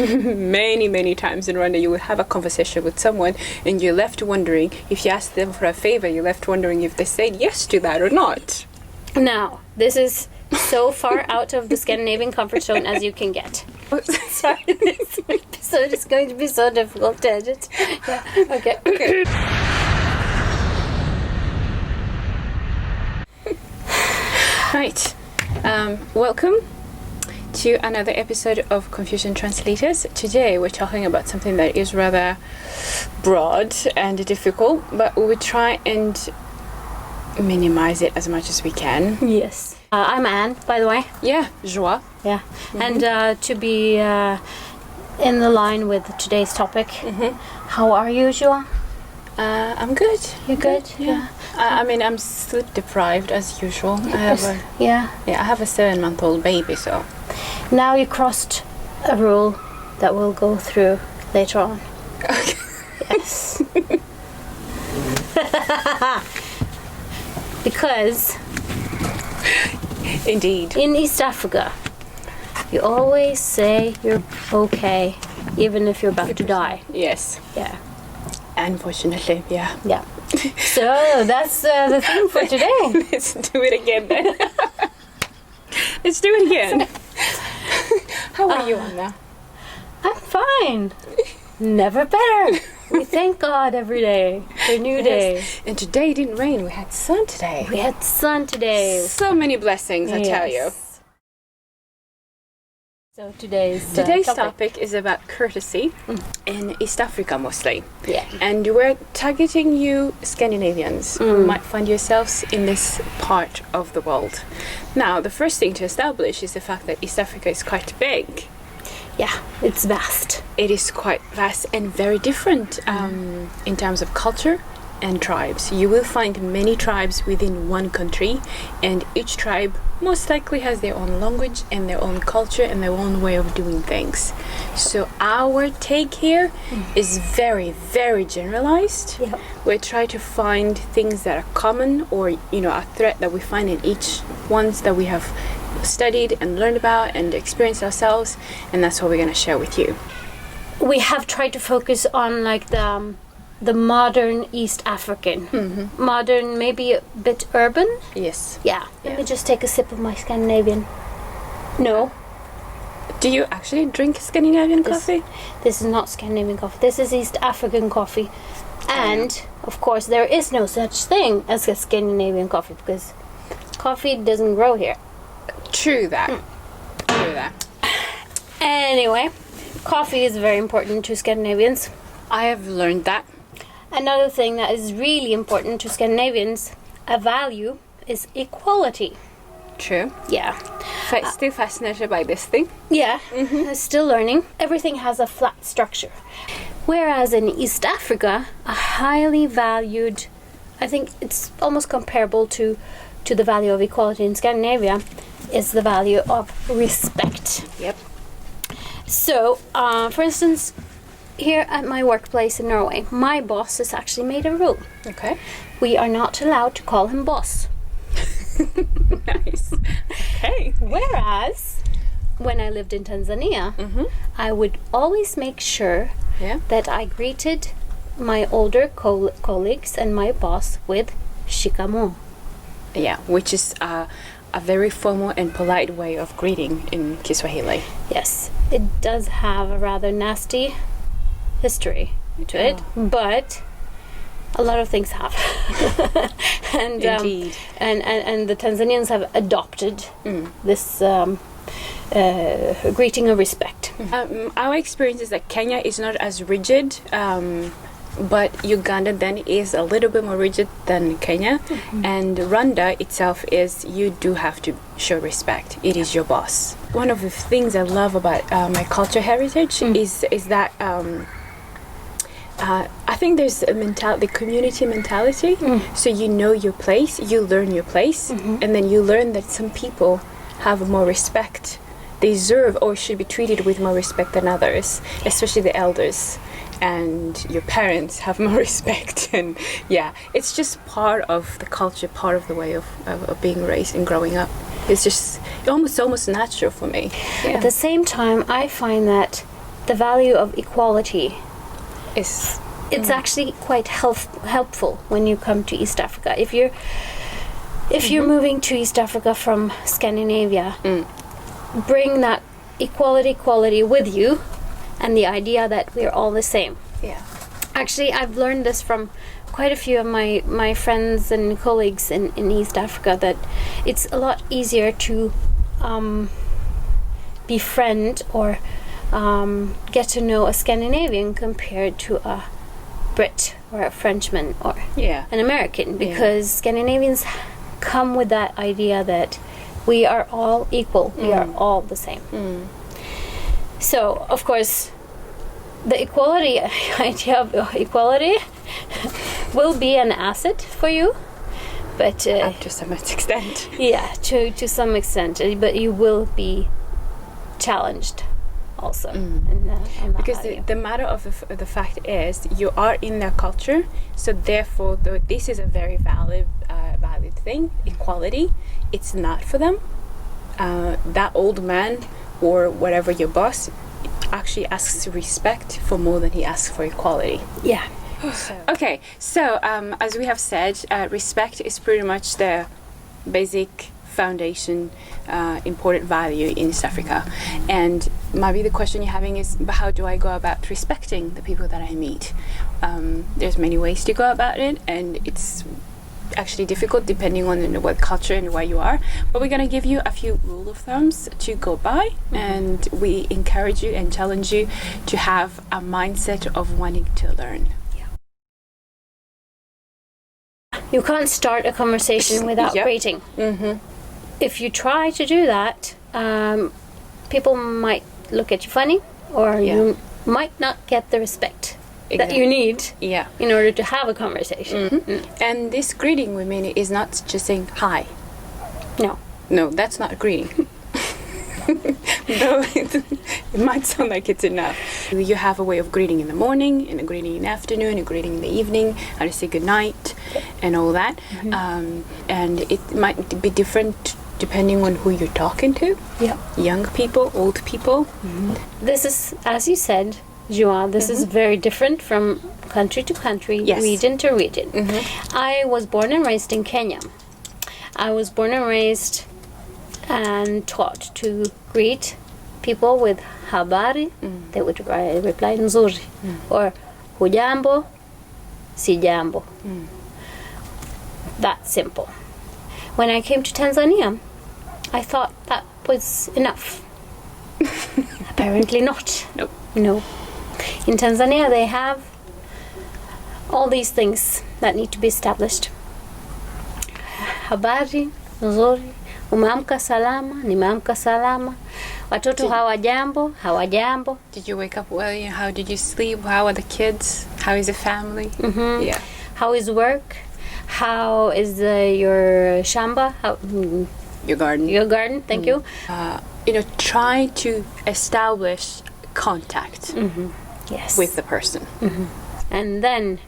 Many times in Rwanda, you will have a conversation with someone and you're left wondering, if you ask them for a favor, you're left wondering if they said yes to that or not. Now, this is so far out of the Scandinavian comfort zone as you can get. Sorry, this episode is going to be so difficult to edit. Yeah, okay. Right. Welcome to another episode of Confusion Translators. Today we're talking about something that is rather broad and difficult, but we try and minimize it as much as we can. Yes. I'm Anne, by the way. Yeah, Joie. Yeah. Mm-hmm. And to be in the line with today's topic, how are you, Joie? I'm good. You're good? Yeah. I mean, I'm sleep deprived as usual. I have I have a 7-month-old baby, so. Now you crossed a rule that we'll go through later on. Okay. Yes. Because indeed, in East Africa, you always say you're okay, even if you're about to die. Yes. Yeah. Unfortunately, yeah. Yeah. So that's the theme for today. Let's do it again then. Let's do it again. How are you, Anna? I'm fine. Never better. We thank God every day for a new day. And today it didn't rain. We had sun today. We had sun today. So many blessings, I tell you. So today's topic is about courtesy in East Africa mostly. Yeah. And we're targeting you Scandinavians who might find yourselves in this part of the world. Now, the first thing to establish is the fact that East Africa is quite big. Yeah, it's vast. It is quite vast and very different in terms of culture and tribes. You will find many tribes within one country, and each tribe most likely has their own language and their own culture and their own way of doing things. So our take here is very, very generalized. Yep. We try to find things that are common, or a threat that we find in each ones that we have studied and learned about and experienced ourselves, and that's what we're going to share with you. We have tried to focus on like the modern East African. Modern, maybe a bit urban. Yes. Yeah. Let me just take a sip of my Scandinavian. No. Do you actually drink Scandinavian coffee? This is not Scandinavian coffee. This is East African coffee. And, of course, there is no such thing as a Scandinavian coffee because coffee doesn't grow here. True that. True that. Anyway, coffee is very important to Scandinavians. I have learned that. Another thing that is really important to Scandinavians, a value, is equality. True. Yeah. Still fascinated by this thing. Yeah, still learning. Everything has a flat structure. Whereas in East Africa, a highly valued, I think it's almost comparable to the value of equality in Scandinavia, is the value of respect. Yep. So, for instance, here at my workplace in Norway, my boss has actually made a rule. Okay. We are not allowed to call him boss. Nice. Okay. Whereas, when I lived in Tanzania, I would always make sure that I greeted my older colleagues and my boss with shikamoo. Yeah, which is a very formal and polite way of greeting in Kiswahili. Yes, it does have a rather nasty history to it, but a lot of things have. And indeed. And the Tanzanians have adopted this greeting of respect. Our experience is that Kenya is not as rigid, but Uganda then is a little bit more rigid than Kenya, and Rwanda itself is, you do have to show respect. It is your boss. One of the things I love about my culture heritage is that I think there's the community mentality. So you know your place, you learn your place, and then you learn that some people have more respect. They deserve or should be treated with more respect than others, especially the elders. And your parents have more respect, and it's just part of the culture, part of the way of being raised and growing up. It's just almost natural for me. At the same time, I find that the value of equality It's it's actually quite helpful when you come to East Africa. If you're moving to East Africa from Scandinavia, bring that quality with you, and the idea that we're all the same. yeah. Actually, I've learned this from quite a few of my friends and colleagues in East Africa, that it's a lot easier to befriend or get to know a Scandinavian compared to a Brit or a Frenchman or Yeah. an American, because Scandinavians come with that idea that we are all equal, we are all the same. So, of course, the equality idea of equality will be an asset for you, but Up to some extent. yeah, to some extent, but you will be challenged also. On that Because value. the matter of the fact is, you are in their culture, so therefore this is a very valid thing. Equality, it's not for them. That old man or whatever your boss actually asks respect for more than he asks for equality. Yeah. Okay, so as we have said, respect is pretty much the basic foundation, important value in East Africa. And maybe the question you're having is, but how do I go about respecting the people that I meet? There's many ways to go about it, and it's actually difficult depending on what culture and where you are. But we're going to give you a few rule of thumbs to go by, and we encourage you and challenge you to have a mindset of wanting to learn. You can't start a conversation without Yep. greeting. If you try to do that, people might look at you funny, or you might not get the respect that you need Yeah. in order to have a conversation. And this greeting, we mean, is not just saying hi. No. No, that's not greeting. Though it might sound like it's enough. You have a way of greeting in the morning, and a greeting in the afternoon, a greeting in the evening, how to say good night, and all that. And it might be different depending on who you're talking to. Yeah. Young people, old people. This is, as you said, Joa, this is very different from country to country, Yes. region to region. I was born and raised in Kenya. I was born and raised and taught to greet people with habari. They would reply nzuri, or hujambo, si jambo. That simple. When I came to Tanzania, I thought that was enough. Apparently not. Nope. No. In Tanzania, they have all these things that need to be established. Habari nzuri, umeamka salama, nimeamka salama. Watoto hawajambo, hawajambo. Did you wake up well? How did you sleep? How are the kids? How is the family? Yeah. How is work? How is your shamba? Your garden. Your garden? Thank you. Try to establish contact Yes. with the person. And then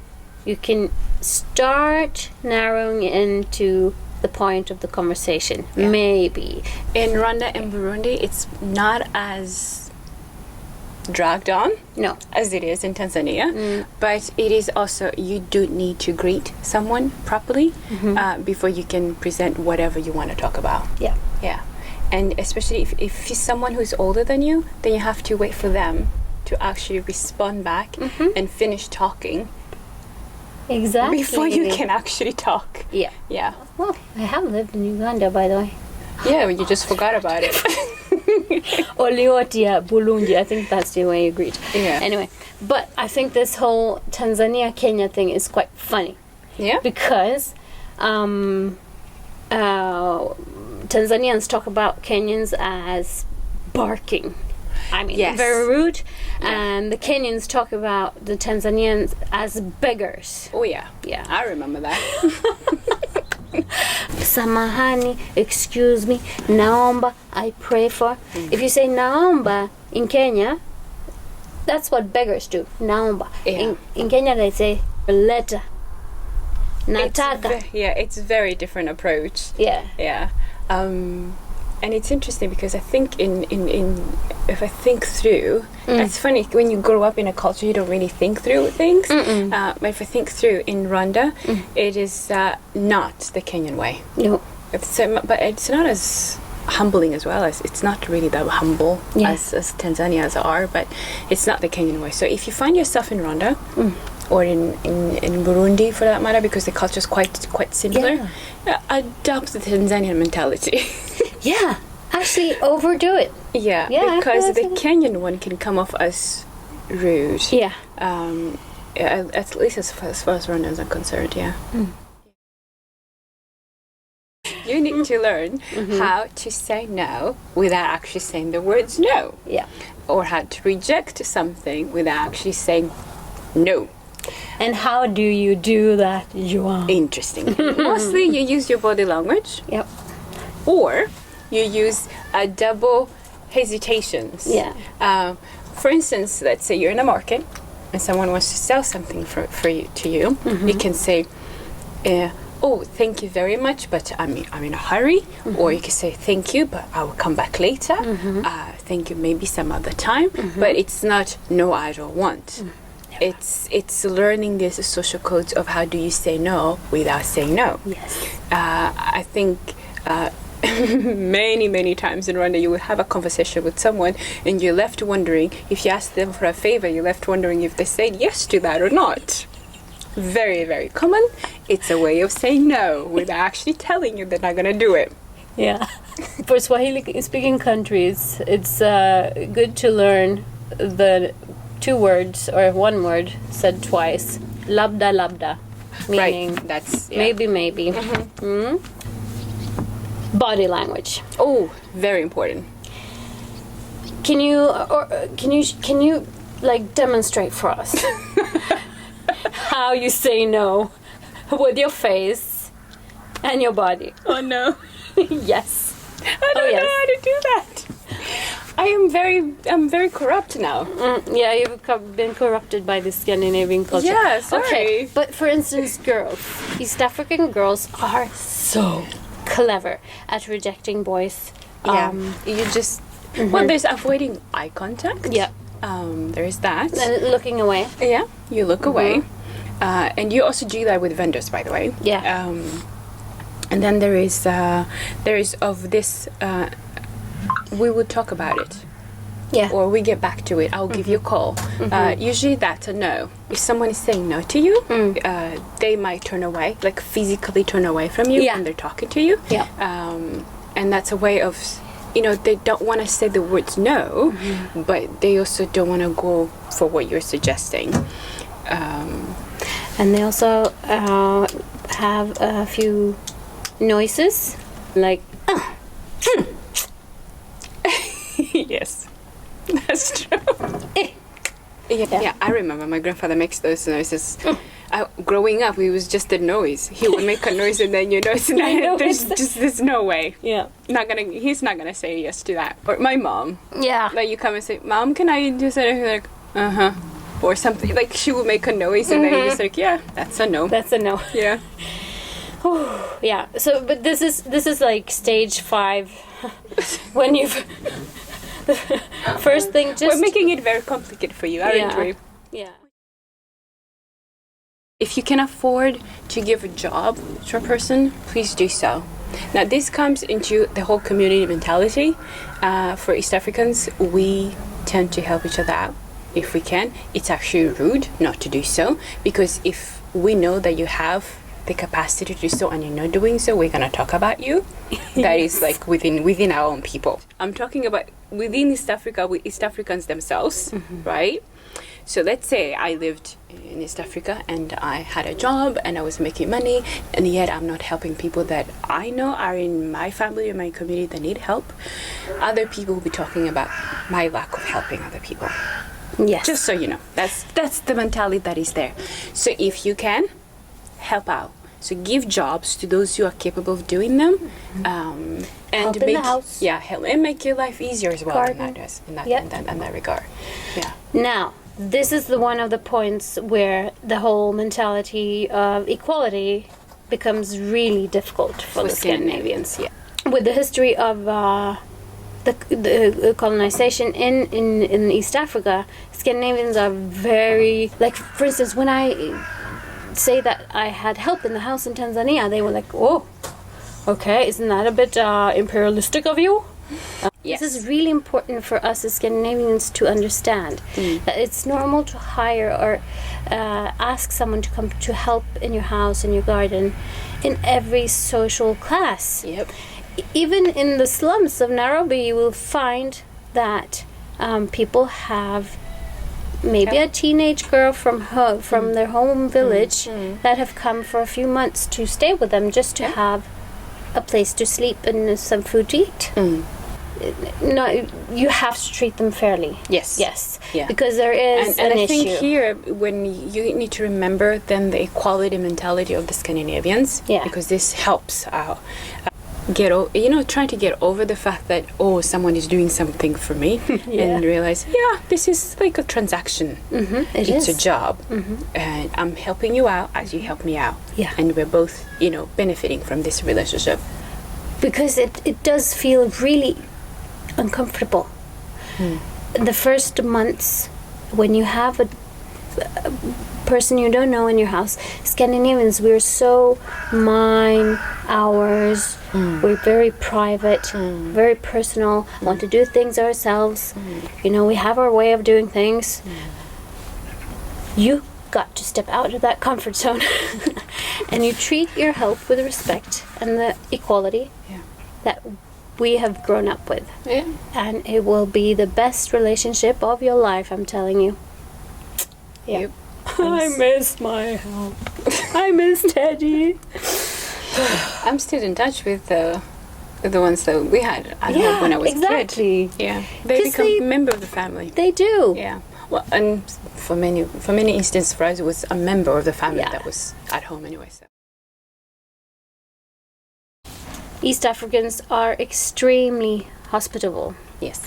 you can start narrowing into the point of the conversation. Yeah. Maybe. In Rwanda and Burundi, it's not as dragged on No. as it is in Tanzania, but it is also, you do need to greet someone properly before you can present whatever you want to talk about. Yeah. Yeah. And especially if it's someone who's older than you, then you have to wait for them to actually respond back and finish talking Exactly. before you can actually talk. Yeah. Yeah. Well, I have lived in Uganda, by the way. Yeah, you just forgot about it. Oliotia Bulungi. I think that's the way you greet. Yeah. Anyway, but I think this whole Tanzania-Kenya thing is quite funny. Yeah. Because Tanzanians talk about Kenyans as barking. I mean, Yes. very rude. And the Kenyans talk about the Tanzanians as beggars. Oh yeah. Yeah. I remember that. Samahani, excuse me, naomba, I pray for. If you say naomba in Kenya, that's what beggars do. Naomba. Yeah. In Kenya, they say leta. Nataka. It's a very different approach. Yeah. Yeah. And it's interesting because I think in think through, it's funny when you grow up in a culture you don't really think through things. But if I think through in Rwanda, it is not the Kenyan way. No. But it's not as humbling as well, as it's not really that humble as Tanzanians are, but it's not the Kenyan way. So if you find yourself in Rwanda or in Burundi for that matter, because the culture is quite similar, adopt the Tanzanian mentality. Yeah, actually overdo it. Yeah, because the Kenyan one can come off as rude. Yeah. At least as far as Rwandans are concerned, yeah. You need to learn how to say no without actually saying the words no. Yeah. Or how to reject something without actually saying no. And how do you do that, Joan? Interesting. Mostly you use your body language. Yep. Or you use double hesitations. Yeah. For instance, let's say you're in a market and someone wants to sell something to you. You can say, oh, thank you very much, but I'm in a hurry. Or you can say, thank you, but I will come back later. Thank you, maybe some other time. But it's not, no, I don't want. It's learning these social codes of how do you say no without saying no. Yes. I think many times in Rwanda you will have a conversation with someone and you're left wondering, if you ask them for a favor, you're left wondering if they said yes to that or not. Very common. It's a way of saying no without actually telling you they're not going to do it. Yeah. For Swahili speaking countries, it's good to learn the two words or one word said twice. Labda labda. Meaning that's maybe. Body language. Oh, very important. Can you like demonstrate for us how you say no with your face and your body? Oh no. Yes. I don't know how to do that. I'm very corrupt now. Yeah, you've been corrupted by the Scandinavian culture. Yeah, sorry. Okay, but for instance, girls, East African girls are so clever at rejecting boys. You just well, there's avoiding eye contact. Yeah. There is that. And looking away. Yeah, you look away, and you also do that with vendors, by the way. Yeah. And then there is of this. We will talk about it. Yeah. Or we get back to it. I'll give you a call. Usually that's a no. If someone is saying no to you, they might turn away, like physically turn away from you when they're talking to you. Yeah. And that's a way of, they don't want to say the words no, but they also don't want to go for what you're suggesting. And they also have a few noises, like Yes, that's true. Yeah, I remember my grandfather makes those noises. Growing up, it was just a noise. He would make a noise, and then there's no way. Yeah, he's not gonna say yes to that. Or my mom. Yeah, like you come and say, "Mom, can I do something?" Like, or something. Like she will make a noise, and then you're just like, "Yeah, that's a no." That's a no. Yeah. Yeah. So, but this is like stage 5 when you've. First thing, we're making it very complicated for you, aren't we? Yeah. If you can afford to give a job to a person, please do so. Now, this comes into the whole community mentality. For East Africans, we tend to help each other out if we can. It's actually rude not to do so, because if we know that you have the capacity to do so and you're not doing so, we're gonna talk about you. That is like within our own people. I'm talking about within East Africa, with East Africans themselves, right? So let's say I lived in East Africa and I had a job and I was making money, and yet I'm not helping people that I know are in my family or my community that need help. Other people will be talking about my lack of helping other people. Yes. Just so you know, that's the mentality that is there. So if you can, help out. So give jobs to those who are capable of doing them, and help in the house. Help and make your life easier as well. Garden. In that regard. Yeah. Now, this is one of the points where the whole mentality of equality becomes really difficult for the Scandinavians. Yeah. With the history of the colonization in East Africa, Scandinavians are very, like, for instance, when I say that I had help in the house in Tanzania, they were like, oh, okay, isn't that a bit imperialistic of you? Yes. This is really important for us as Scandinavians to understand that it's normal to hire or ask someone to come to help in your house, in your garden, in every social class. Yep. Even in the slums of Nairobi, you will find that people have maybe a teenage girl from their home village that have come for a few months to stay with them just to have a place to sleep and some food to eat. No, you have to treat them fairly. Yes. Yes. Yeah. Because there is and an I think issue. here, when you need to remember then the equality mentality of the Scandinavians, Yeah. because this helps out. Trying to get over the fact that, oh, someone is doing something for me, and realize, this is like a transaction. It's a job, and I'm helping you out as you help me out. Yeah. And we're both, benefiting from this relationship. Because it does feel really uncomfortable. The first months when you have a person you don't know in your house, Scandinavians, we're so mine, ours, we're very private, very personal, want to do things ourselves, we have our way of doing things. You got to step out of that comfort zone and you treat your help with respect and the equality that we have grown up with. Yeah. And it will be the best relationship of your life, I'm telling you. Yeah. Yep. I miss my help. I miss Teddy. I'm still in touch with the ones that we had at home when I was a kid. Yeah, they 'Cause become a member of the family. They do. Yeah. Well, and for many instances, for us, it was a member of the family Yeah. that was at home anyway. So. East Africans are extremely hospitable. Yes.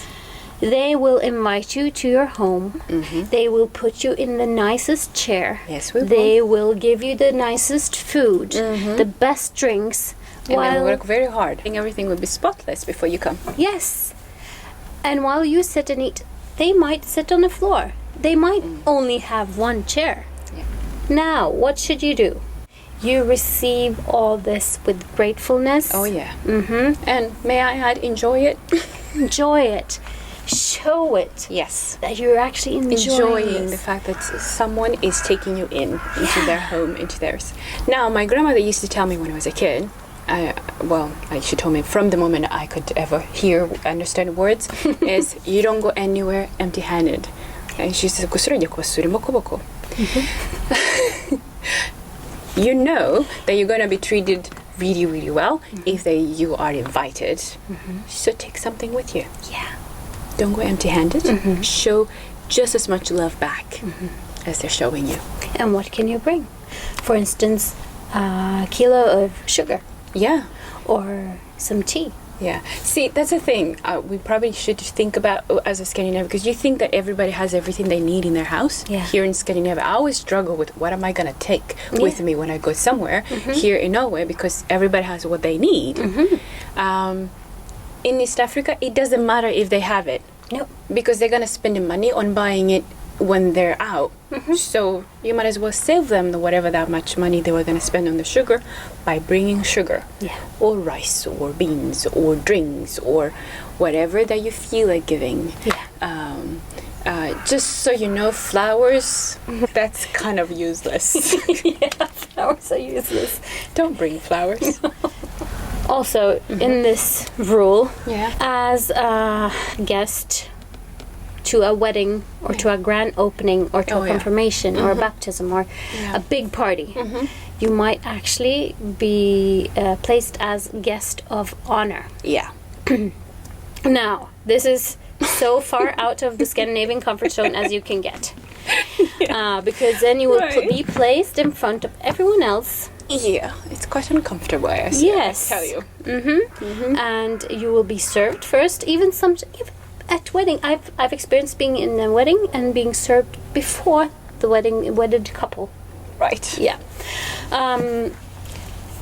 They will invite you to your home. They will put you in the nicest chair. Yes, we will. They will give you the nicest food, the best drinks. And they work very hard. I think everything will be spotless before you come. Yes. And while you sit and eat, they might sit on the floor. They might only have one chair. Yeah. Now, what should you do? You receive all this with gratefulness. Oh, yeah. And may I add, enjoy it? Enjoy it. Show it. Yes. That you're actually enjoying the fact that someone is taking you into their home, into theirs. Now, my grandmother used to tell me when I was a kid, she told me from the moment I could ever understand words, is you don't go anywhere empty-handed. And she said, you know that you're going to be treated really, really well if you are invited. So take something with you. Yeah. Don't go empty-handed. Show just as much love back as they're showing you. And what can you bring? For instance, a kilo of sugar. Yeah. Or some tea. Yeah. See, that's the thing. We probably should think about as a Scandinavian, because you think that everybody has everything they need in their house. Yeah. Here in Scandinavia, I always struggle with what am I going to take with me when I go somewhere here in Norway, because everybody has what they need. In East Africa, it doesn't matter if they have it. Nope. Because they're going to spend the money on buying it when they're out. So you might as well save them whatever that much money they were going to spend on the sugar by bringing sugar. Yeah. Or rice or beans or drinks or whatever that you feel like giving. Yeah. Just so you know, flowers, that's kind of useless. Yeah, flowers are useless. Don't bring flowers. Also, in this rule, Yeah. as a guest to a wedding or to a grand opening or to a confirmation or a baptism or a big party, you might actually be placed as guest of honor. Yeah. Now, this is so far out of the Scandinavian comfort zone as you can get. Because then you will be placed in front of everyone else. Yeah, it's quite uncomfortable, I tell you. And you will be served first. Even at wedding, I've experienced being in a wedding and being served before the wedded couple. Right. Yeah.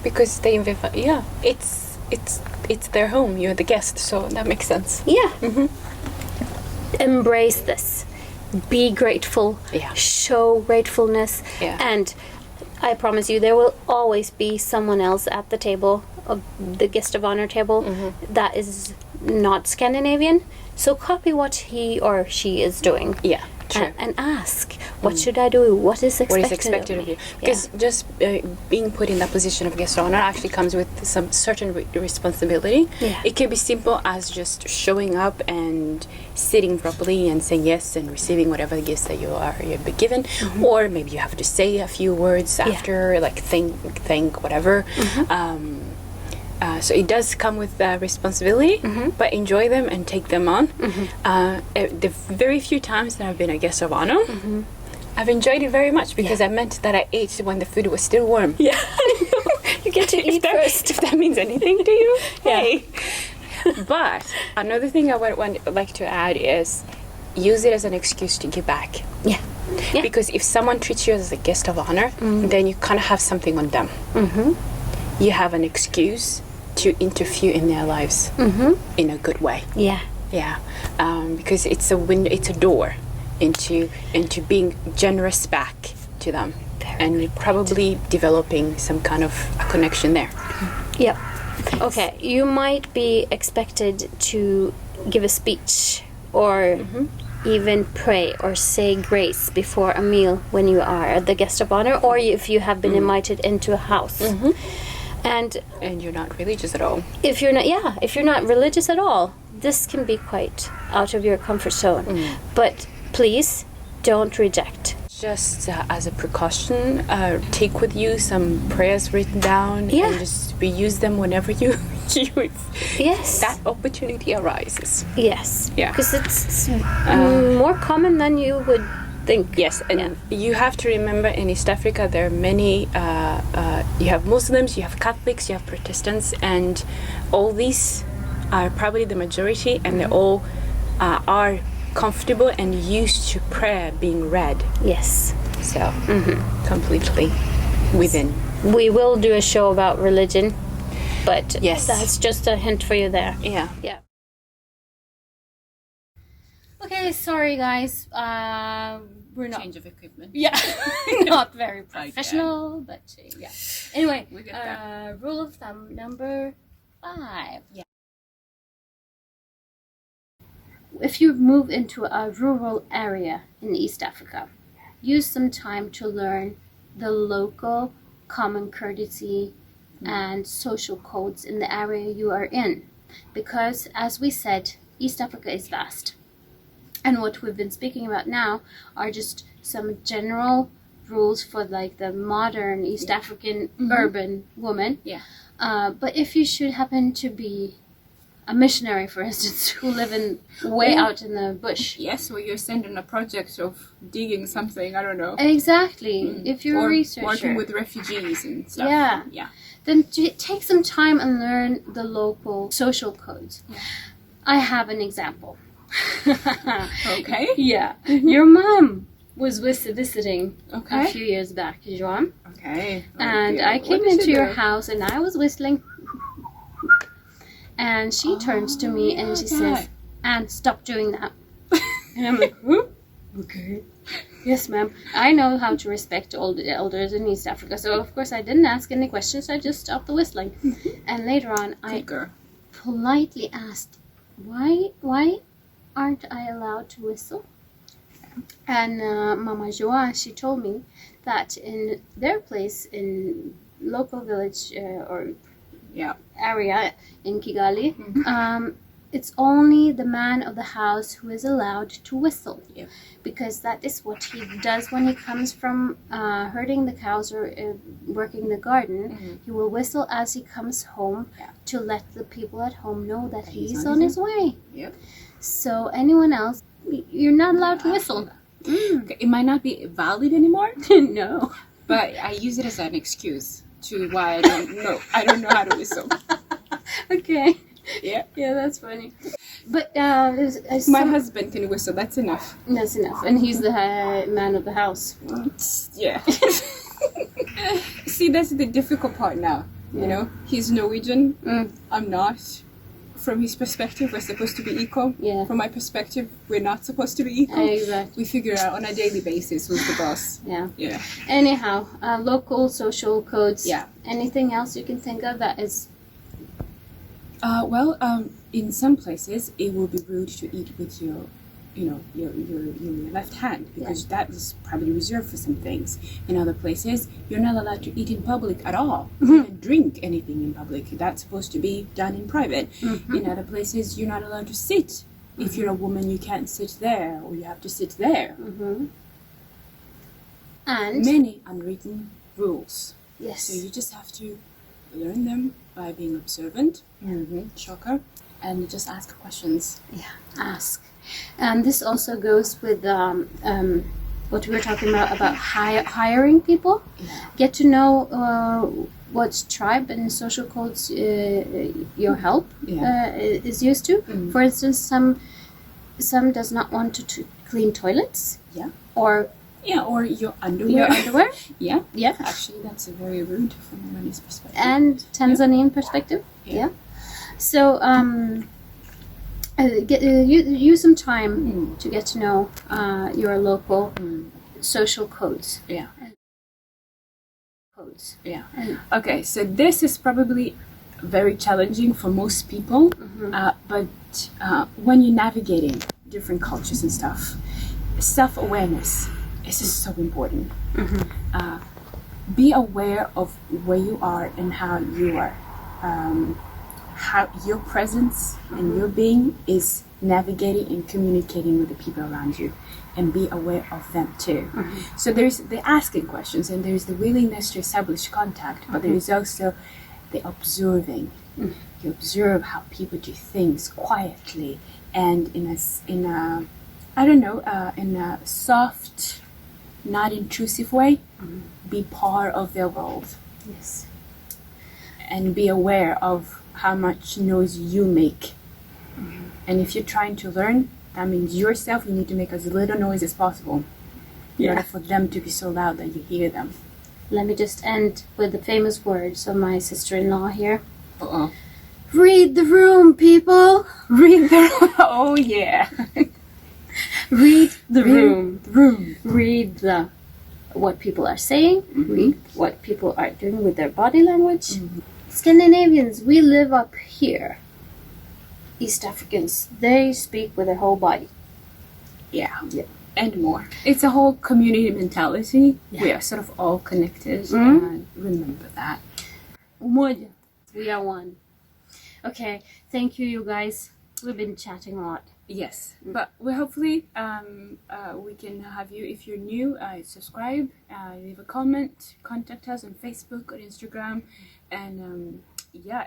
Because they it's it's their home. You're the guest, so that makes sense. Yeah. Embrace this. Be grateful. Yeah. Show gratefulness. Yeah. And I promise you, there will always be someone else at the table, of the guest of honor table, that is not Scandinavian. So copy what he or she is doing. Yeah. Sure. And ask, what should I do? What is expected of you? Because just being put in that position of guest of honor actually comes with some certain responsibility. Yeah. It can be simple as just showing up and sitting properly and saying yes and receiving whatever the gifts that you've been given, or maybe you have to say a few words after, like thank whatever. So it does come with responsibility, but enjoy them and take them on. The very few times that I've been a guest of honor, I've enjoyed it very much because it meant that I ate when the food was still warm. Yeah, you get to eat first. If that means anything to you, hey. But another thing I would like to add is use it as an excuse to give back. Yeah. Because if someone treats you as a guest of honor, then you kind of have something on them. You have an excuse to interfere in their lives in a good way. Yeah. Because it's a door into being generous back to them, and probably developing some kind of a connection there. Yeah. Okay, you might be expected to give a speech or even pray or say grace before a meal when you are the guest of honor, or if you have been invited into a house. And you're not religious at all. If you're not religious at all, this can be quite out of your comfort zone. But please don't reject. Just as a precaution, take with you some prayers written down and just reuse them whenever that opportunity arises. Yes. Yeah. Because it's more common than you would think. Yes, and you have to remember in East Africa there are many, you have Muslims, you have Catholics, you have Protestants, and all these are probably the majority, and they all are comfortable and used to prayer being read. Yes. So, completely within. We will do a show about religion, but that's just a hint for you there. Yeah. Okay, sorry guys. We're not change of equipment. Yeah, not very professional, but yeah. Anyway, rule of thumb number 5. Yeah. If you move into a rural area in East Africa, use some time to learn the local common courtesy and social codes in the area you are in, because as we said, East Africa is vast. And what we've been speaking about now are just some general rules for like the modern East African urban woman. Yeah. But if you should happen to be a missionary, for instance, who live way out in the bush. Yes, or you're sending a project of digging something, I don't know. Exactly. If you're a researcher. Working with refugees and stuff. Yeah. Then take some time and learn the local social codes. Yeah. I have an example. Okay. Yeah. Your mom was visiting a few years back, Joan. Okay. And I came into your house and I was whistling. And she turns to me and she says, "Anne, stop doing that." And I'm like, okay. Yes, ma'am. I know how to respect all the elders in East Africa. So, of course, I didn't ask any questions. I just stopped the whistling. And later on, I politely asked, why aren't I allowed to whistle? And Mama Joa, she told me that in their place, in local village area in Kigali, it's only the man of the house who is allowed to whistle, because that is what he does when he comes from herding the cows or working the garden. He will whistle as he comes home to let the people at home know that he's on his way. So anyone else, you're not allowed to whistle. It might not be valid anymore. No, but I use it as an excuse to why I don't know how to whistle. Okay. Yeah, that's funny. But my husband can whistle. That's enough. That's enough, and he's the man of the house. Yeah. See, that's the difficult part now. You know, he's Norwegian. I'm not. From his perspective, we're supposed to be equal. Yeah. From my perspective, we're not supposed to be equal. Exactly. We figure out on a daily basis who's the boss. Yeah. Yeah. Anyhow, local social codes. Yeah. Anything else you can think of that is? In some places, it will be rude to eat with your left hand, because that is probably reserved for some things. In other places, you're not allowed to eat in public at all. You can drink anything in public. That's supposed to be done in private. In other places, you're not allowed to sit. If you're a woman, you can't sit there, or you have to sit there. And many unwritten rules. yes. So you just have to learn them by being observant. Shocker. And just ask questions. Yeah, ask. And this also goes with what we were talking about hiring people. Yeah. Get to know what tribe and social codes your help is used to. For instance, some does not want to clean toilets. Yeah. Or your underwear. Yeah. Yeah. Actually, that's a very rude from a Lebanese perspective. And Tanzanian perspective. Yeah. So use some time to get to know your local social codes. Yeah. Codes. Yeah. Okay, so this is probably very challenging for most people, but when you're navigating different cultures and stuff, self-awareness is just so important. Be aware of where you are and how you are. How your presence and your being is navigating and communicating with the people around you, and be aware of them too. So there's the asking questions, and there's the willingness to establish contact, but there is also the observing. You observe how people do things quietly and in a soft, not intrusive way. Be part of their world. Yes. And be aware of how much noise you make. And if you're trying to learn, that means yourself, you need to make as little noise as possible in order for them to be so loud that you hear them. Let me just end with the famous words of my sister-in-law here. Read the room, people. Read the room. Oh, yeah. Read the room. Room. Read what people are saying. Read what people are doing with their body language. Scandinavians, we live up here. East Africans, they speak with their whole body. Yeah. And more. It's a whole community mentality. We are sort of all connected. And remember that. Umoja. We are one. Okay, thank you, you guys. We've been chatting a lot. Yes, but we hopefully we can have you, if you're new, subscribe, leave a comment, contact us on Facebook or Instagram, and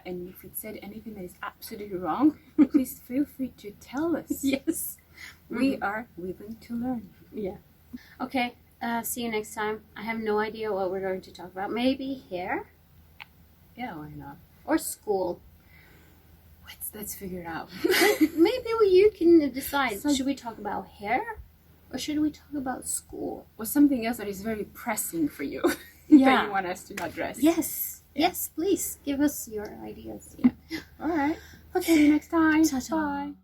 and if it said anything that is absolutely wrong, please feel free to tell us. Yes. We are willing to learn. Yeah. Okay, see you next time. I have no idea what we're going to talk about. Maybe hair? Yeah, why not? Or school? Let's figure it out. Maybe you can decide. Should we talk about hair? Or should we talk about school? Or something else that is very pressing for you. Yeah. That you want us to address. Yes. Yes, please. Give us your ideas. Yeah. All right. Okay. See you next time. Ta-ta. Bye.